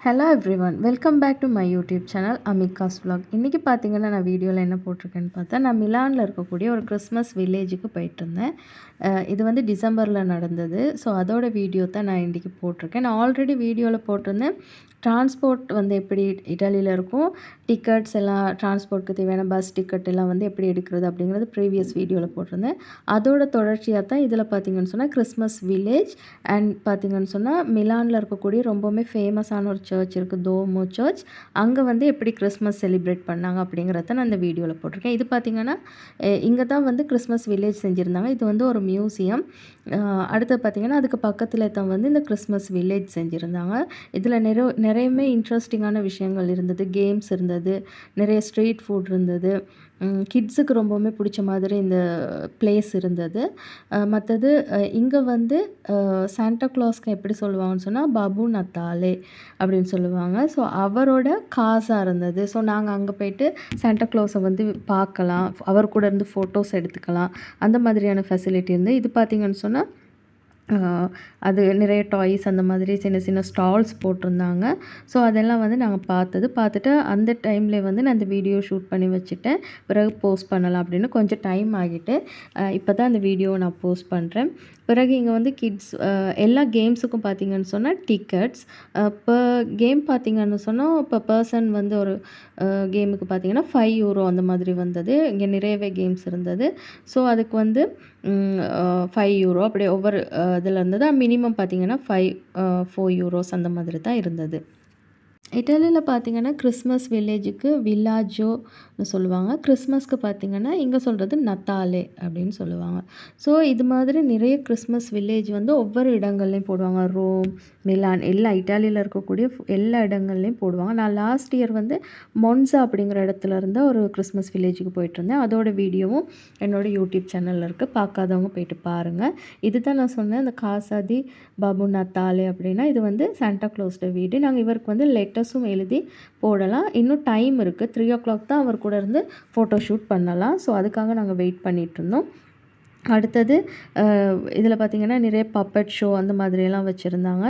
Hello everyone welcome back to my YouTube channel Amigas vlog. இன்றைக்கி பார்த்தீங்கன்னா நான் வீடியோவில் என்ன போட்டிருக்கேன்னு பார்த்தா நான் மிலானில் இருக்கக்கூடிய ஒரு கிறிஸ்மஸ் வில்லேஜுக்கு போயிட்டுருந்தேன். இது வந்து டிசம்பரில் நடந்தது. ஸோ அதோட வீடியோ தான் நான் இன்றைக்கி போட்டிருக்கேன். நான் ஆல்ரெடி வீடியோவில் போட்டிருந்தேன். டிரான்ஸ்போர்ட் வந்து எப்படி இட்டாலியில் இருக்கும், டிக்கெட்ஸ் எல்லாம் டிரான்ஸ்போர்ட்டுக்கு தேவையான பஸ் டிக்கெட் எல்லாம் வந்து எப்படி எடுக்கிறது அப்படிங்கிறது ப்ரீவியஸ் வீடியோவில் போட்டிருந்தேன். அதோட தொடர்ச்சியாக தான் இதில் பார்த்திங்கன்னு சொன்னால் கிறிஸ்மஸ் வில்லேஜ் அண்ட் பார்த்திங்கன்னு சொன்னால் மிலானில் இருக்கக்கூடிய ரொம்பவுமே ஃபேமஸான ஒரு சர்ச் இருக்குது, தோமோ சர்ச். அங்கே வந்து எப்படி கிறிஸ்மஸ் செலிப்ரேட் பண்ணாங்க அப்படிங்கிறத நான் இந்த வீடியோவில் போட்டிருக்கேன். இது பார்த்திங்கன்னா இங்கே தான் வந்து கிறிஸ்மஸ் வில்லேஜ் செஞ்சுருந்தாங்க. இது வந்து ஒரு மியூசியம். அடுத்து பார்த்திங்கன்னா அதுக்கு பக்கத்தில் தான் வந்து இந்த கிறிஸ்மஸ் வில்லேஜ் செஞ்சுருந்தாங்க. இதில் நிறையவே இன்ட்ரெஸ்டிங்கான விஷயங்கள் இருந்தது. கேம்ஸ் இருந்தது, நிறைய ஸ்ட்ரீட் ஃபுட் இருந்தது, கிட்ஸுக்கு ரொம்பவுமே பிடிச்ச மாதிரி இந்த பிளேஸ் இருந்தது. மற்றது இங்கே வந்து சாண்டா கிளாஸ்க்கு எப்படி சொல்லுவாங்கன்னு சொன்னால் பாபு நத்தாலே அப்படின்னு சொல்லுவாங்க. ஸோ அவரோட காசாக இருந்தது. ஸோ நாங்கள் அங்கே போயிட்டு சாண்டா கிளாஸை வந்து பார்க்கலாம், அவர் கூட இருந்து ஃபோட்டோஸ் எடுத்துக்கலாம், அந்த மாதிரியான ஃபெசிலிட்டி இருந்து. இது பார்த்திங்கன்னு சொன்னால் அது நிறைய டாய்ஸ் அந்த மாதிரி சின்ன சின்ன ஸ்டால்ஸ் போட்டிருந்தாங்க. ஸோ அதெல்லாம் வந்து நாங்கள் பார்த்துட்டு அந்த டைம்லேயே வந்து நான் அந்த வீடியோ ஷூட் பண்ணி வச்சுட்டேன். பிறகு போஸ்ட் பண்ணலாம் அப்படின்னு கொஞ்சம் டைம் ஆகிட்டு இப்போ தான் அந்த வீடியோவை நான் போஸ்ட் பண்ணுறேன். பிறகு இங்கே வந்து கிட்ஸ் எல்லா கேம்ஸுக்கும் பார்த்திங்கன்னு சொன்னால் டிக்கெட்ஸ் இப்போ கேம் பார்த்திங்கன்னு சொன்னால் இப்போ பர்சன் வந்து ஒரு கேமுக்கு பார்த்திங்கன்னா €5 அந்த மாதிரி வந்தது. இங்கே நிறையவே கேம்ஸ் இருந்தது. ஸோ அதுக்கு வந்து €5 அப்படியே ஒவ்வொரு இதில் இருந்தது. மினிமம் பார்த்திங்கன்னா €4 அந்த மாதிரி தான் இருந்தது. இட்டாலியில் பார்த்திங்கன்னா கிறிஸ்மஸ் வில்லேஜுக்கு வில்லாஜோன்னு சொல்லுவாங்க. கிறிஸ்மஸ்க்கு பார்த்திங்கன்னா இங்கே சொல்கிறது நத்தாலே அப்படின்னு சொல்லுவாங்க. ஸோ இது மாதிரி நிறைய கிறிஸ்மஸ் வில்லேஜ் வந்து ஒவ்வொரு இடங்கள்லையும் போடுவாங்க. ரோம், மிலான், எல்லா இட்டாலியில் இருக்கக்கூடிய எல்லா இடங்கள்லையும் போடுவாங்க. நான் லாஸ்ட் இயர் வந்து மொன்சா அப்படிங்கிற இடத்துல இருந்த ஒரு கிறிஸ்மஸ் வில்லேஜுக்கு போயிட்டுருந்தேன். அதோட வீடியோவும் என்னோடய யூடியூப் சேனலில் இருக்குது. பார்க்காதவங்க போயிட்டு பாருங்கள். இது தான் நான் சொன்னேன், இந்த காசாதி பாபு நத்தாலே அப்படின்னா இது வந்து சாண்டா கிளாஸோட வீடு. நாங்கள் இவருக்கு வந்து லெட்டர்ஸும் எழுதி போடலாம். இன்னும் டைம் இருக்குது. 3 தான் அவர் கூட இருந்து ஃபோட்டோ ஷூட் பண்ணலாம். ஸோ அதுக்காக நாங்கள் வெயிட் பண்ணிகிட்ருந்தோம். அடுத்தது இதில் பார்த்திங்கன்னா நிறைய பப்பட் ஷோ அந்த மாதிரியெல்லாம் வச்சுருந்தாங்க.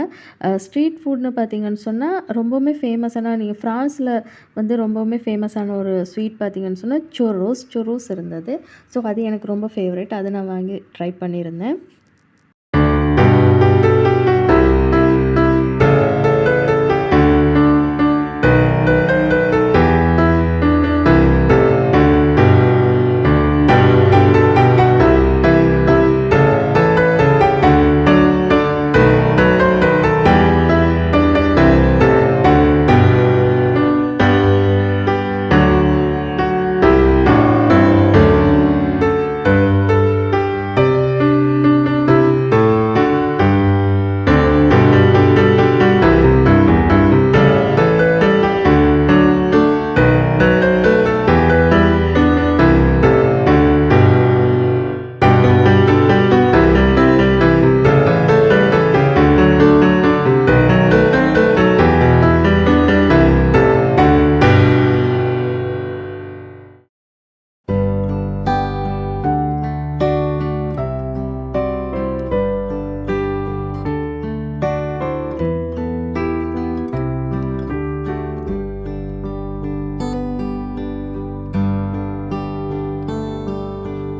ஸ்ட்ரீட் ஃபுட்னு பார்த்திங்கன்னு சொன்னால் ரொம்பவுமே ஃபேமஸான, நீங்கள் ஃப்ரான்ஸில் வந்து ரொம்பவுமே ஃபேமஸான ஒரு ஸ்வீட் பார்த்திங்கன்னு சொன்னால் சொரோஸ் இருந்தது. ஸோ அது எனக்கு ரொம்ப ஃபேவரட். அதை நான் வாங்கி ட்ரை பண்ணியிருந்தேன்.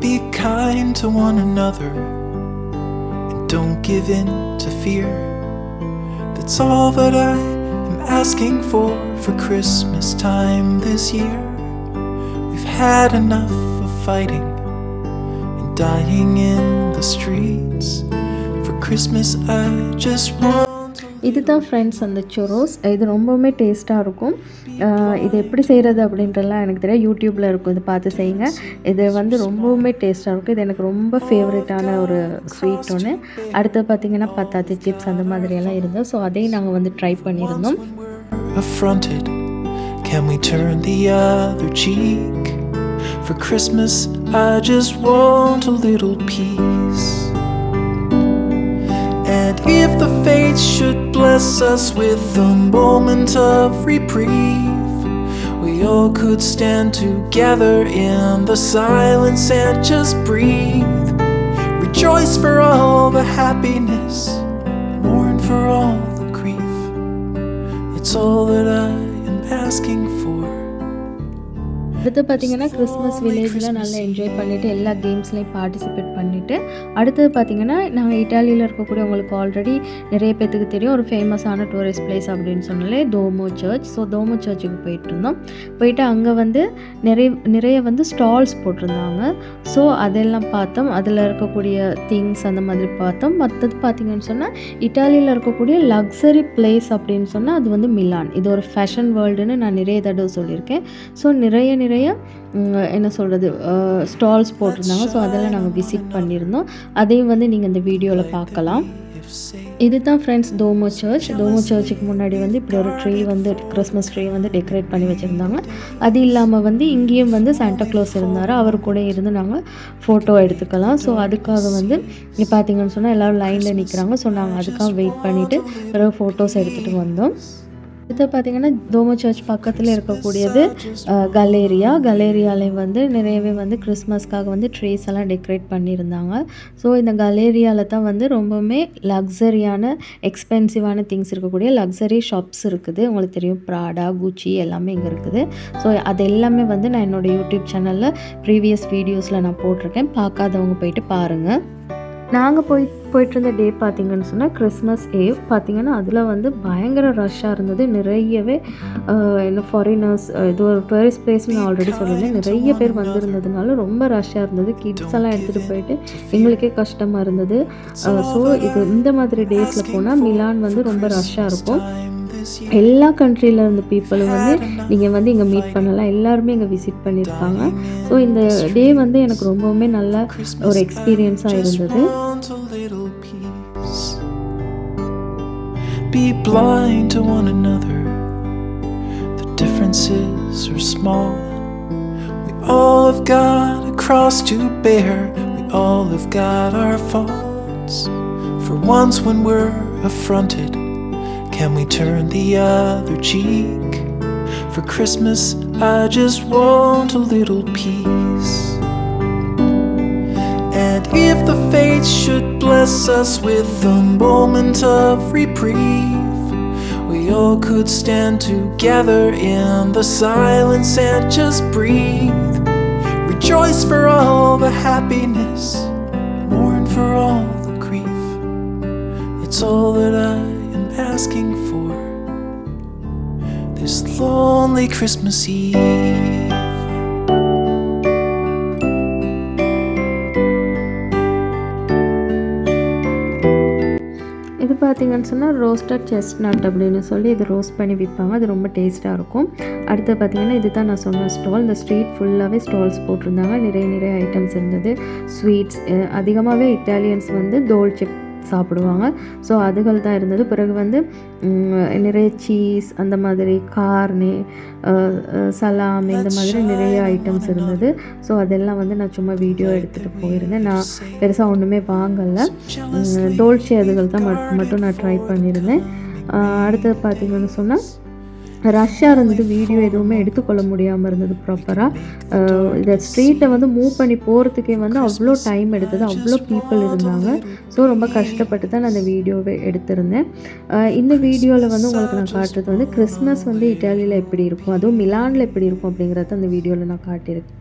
Be kind to one another and don't give in to fear. That's all that I am asking for Christmas time this year. We've had enough of fighting and dying in the streets. For Christmas I just want. இதுதான் friends அந்த சொரோஸ். இது ரொம்பவுமே டேஸ்ட்டாக இருக்கும். இது எப்படி செய்கிறது அப்படின்றலாம் எனக்கு தெரியாது, யூடியூப்பில் இருக்கும், இது பார்த்து செய்யுங்க. இது வந்து ரொம்பவுமே டேஸ்ட்டாக இருக்கும். இது எனக்கு ரொம்ப ஃபேவரட்டான ஒரு ஸ்வீட் ஒன்று. அடுத்து பார்த்திங்கன்னா பத்தாத்தி சிப்ஸ் அந்த மாதிரியெல்லாம் இருந்தது. ஸோ அதையும் நாங்கள் வந்து ட்ரை பண்ணியிருந்தோம். Affronted, can we turn the other cheek? For Christmas I just want a little peace. And if the fates should bless us with a moment of reprieve, we all could stand together in the silence and just breathe. Rejoice for all the happiness, mourn for all the grief. It's all that I am asking for. அடுத்து பார்த்தீங்கன்னா Christmas வில்லேஜில் நல்லா enjoy பண்ணிவிட்டு எல்லா கேம்ஸ்லையும் participate பண்ணிவிட்டு அடுத்தது பார்த்திங்கன்னா நாங்கள் இட்டாலியில் இருக்கக்கூடிய உங்களுக்கு ஆல்ரெடி நிறைய பேத்துக்கு தெரியும் ஒரு ஃபேமஸான டூரிஸ்ட் பிளேஸ் அப்படின்னு சொன்னாலே டோமோ சர்ச். ஸோ டோமோ சர்ச்சுக்கு போயிட்டு இருந்தோம். போயிட்டு அங்கே வந்து நிறைய வந்து ஸ்டால்ஸ் போட்டிருந்தாங்க. ஸோ அதெல்லாம் பார்த்தோம். அதில் இருக்கக்கூடிய திங்ஸ் அந்த மாதிரி பார்த்தோம். மற்றது பார்த்திங்கன்னு சொன்னால் இட்டாலியில் இருக்கக்கூடிய லக்ஸரி பிளேஸ் அப்படின்னு சொன்னால் அது வந்து மிலான். இது ஒரு ஃபேஷன் வேர்ல்டுன்னு நான் நிறைய தடவை சொல்லியிருக்கேன். ஸோ நிறைய என்ன சொல்கிறது ஸ்டால்ஸ் போட்டிருந்தாங்க. ஸோ அதெல்லாம் நாங்கள் விசிட் பண்ணியிருந்தோம். அதையும் வந்து நீங்கள் இந்த வீடியோவில் பார்க்கலாம். இது தான் ஃப்ரெண்ட்ஸ் டோமோ சர்ச். டோமோ சர்ச்சுக்கு முன்னாடி வந்து இப்படி ஒரு ட்ரீ வந்து கிறிஸ்மஸ் ட்ரீ வந்து டெக்கரேட் பண்ணி வச்சுருந்தாங்க. அது இல்லாமல் வந்து இங்கேயும் வந்து சாண்டா க்ளாஸ் இருந்தார். அவர் கூட இருந்து நாங்கள் ஃபோட்டோ எடுத்துக்கலாம். ஸோ அதுக்காக வந்து இங்கே பார்த்தீங்கன்னு சொன்னால் எல்லோரும் லைனில் நிற்கிறாங்க. ஸோ நாங்கள் அதுக்காக வெயிட் பண்ணிவிட்டு பிறகு ஃபோட்டோஸ் எடுத்துகிட்டு வந்தோம். இது பார்த்திங்கன்னா டோமோ சர்ச் பக்கத்தில் இருக்கக்கூடியது கலேரியாவில் வந்து நிறையவே வந்து கிறிஸ்மஸ்க்காக வந்து ட்ரீஸ் எல்லாம் டெக்கரேட் பண்ணியிருந்தாங்க. ஸோ இந்த கலேரியாவில் தான் வந்து ரொம்பவுமே லக்ஸரியான எக்ஸ்பென்சிவான திங்ஸ் இருக்கக்கூடிய லக்ஸரி ஷாப்ஸ் இருக்குது. உங்களுக்கு தெரியும் ப்ராடா, குச்சி எல்லாமே இங்கே இருக்குது. ஸோ அது எல்லாமே வந்து நான் என்னோடய யூடியூப் சேனலில் ப்ரீவியஸ் வீடியோஸில் நான் போட்டிருக்கேன். பார்க்காதவங்க போயிட்டு பாருங்கள். நாங்கள் போயிட்டு இருந்த டே பார்த்திங்கன்னு சொன்னால் கிறிஸ்மஸ் ஏவ் பார்த்திங்கன்னா அதில் வந்து பயங்கர ரஷ்ஷாக இருந்தது. நிறையவே ஃபாரினர்ஸ் இது ஒரு டூரிஸ்ட் பிளேஸ்னு நான் ஆல்ரெடி சொல்லியிருந்தேன். நிறைய பேர் வந்திருந்ததுனால ரொம்ப ரஷ்ஷாக இருந்தது. கிட்ஸ் எல்லாம் எடுத்துகிட்டு போயிட்டு எங்களுக்கே கஷ்டமாக இருந்தது. ஸோ இந்த மாதிரி டேஸில் போனால் மிலான் வந்து ரொம்ப ரஷ்ஷாக இருக்கும். எல்லா கண்ட்ரியில் இருந்த பீப்புளும் வந்து நீங்கள் வந்து இங்கே மீட் பண்ணலாம். எல்லாருமே இங்கே விசிட் பண்ணியிருக்காங்க. ஸோ இந்த டே வந்து எனக்கு ரொம்பவுமே நல்ல ஒரு எக்ஸ்பீரியன்ஸாக இருந்தது. Be blind to one another. The differences are small. We all have got a cross to bear. We all have got our faults. For once when we're affronted, can we turn the other cheek? For Christmas, I just want a little peace. And if the fates should bless us with a moment of reprieve, we all could stand together in the silence and just breathe. Rejoice for all the happiness, mourn for all the grief. It's all that I am asking for this lonely Christmas Eve. இது பார்த்திங்கன்னு சொன்னால் roasted chestnut அப்படின்னு சொல்லி இது roast பண்ணி விற்பாங்க. அது ரொம்ப டேஸ்ட்டாக இருக்கும். அடுத்து பார்த்திங்கன்னா இது தான் நான் சொன்ன ஸ்டால். இந்த ஸ்ட்ரீட் ஃபுல்லாகவே ஸ்டால்ஸ் போட்டிருந்தாங்க. நிறைய ஐட்டம்ஸ் இருந்தது. ஸ்வீட்ஸ் அதிகமாகவே இட்டாலியன்ஸ் வந்து தோல்ச்சே சாப்பிடுவாங்க. ஸோ அதுகள் தான் இருந்தது. பிறகு வந்து நிறைய சீஸ் அந்த மாதிரி கார்னே சலாமி இந்த மாதிரி நிறைய ஐட்டம்ஸ் இருந்தது. ஸோ அதெல்லாம் வந்து நான் சும்மா வீடியோ எடுத்துகிட்டு போயிருந்தேன். நான் பெருசாக ஒன்றுமே வாங்கலை. டோல்ச்சே அதுகள் தான் மட்டும் நான் ட்ரை பண்ணியிருந்தேன். அடுத்தது பார்த்திங்கன்னு சொன்னால் ரஷ்ஷாக இருந்தது. வீடியோ எதுவுமே எடுத்துக்கொள்ள முடியாமல் இருந்தது ப்ராப்பராக. இந்த ஸ்ட்ரீட்டை வந்து மூவ் பண்ணி போகிறதுக்கே வந்து அவ்வளோ டைம் எடுத்தது. அவ்வளோ பீப்புள் இருந்தாங்க. ஸோ ரொம்ப கஷ்டப்பட்டு தான் நான் அந்த வீடியோவை எடுத்திருந்தேன். இந்த வீடியோவில் வந்து உங்களுக்கு நான் காட்டுறது வந்து கிறிஸ்மஸ் வந்து இட்டாலியில் எப்படி இருக்கும், அதுவும் மிலானில் எப்படி இருக்கும் அப்படிங்கிறத அந்த வீடியோவில் நான் காட்டியிருக்கேன்.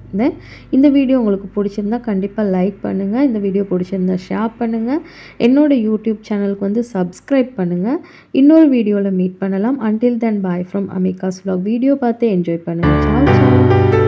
இந்த வீடியோ உங்களுக்கு பிடிச்சிருந்தா கண்டிப்பாக லைக் பண்ணுங்கள். இந்த வீடியோ பிடிச்சிருந்தா ஷேர் பண்ணுங்கள். என்னோடய யூடியூப் சேனலுக்கு வந்து சப்ஸ்கிரைப் பண்ணுங்கள். இன்னொரு வீடியோவில் மீட் பண்ணலாம். until then bye from Amika's vlog. Video பார்த்து என்ஜாய் பண்ணுங்கள். Ciao Zhao.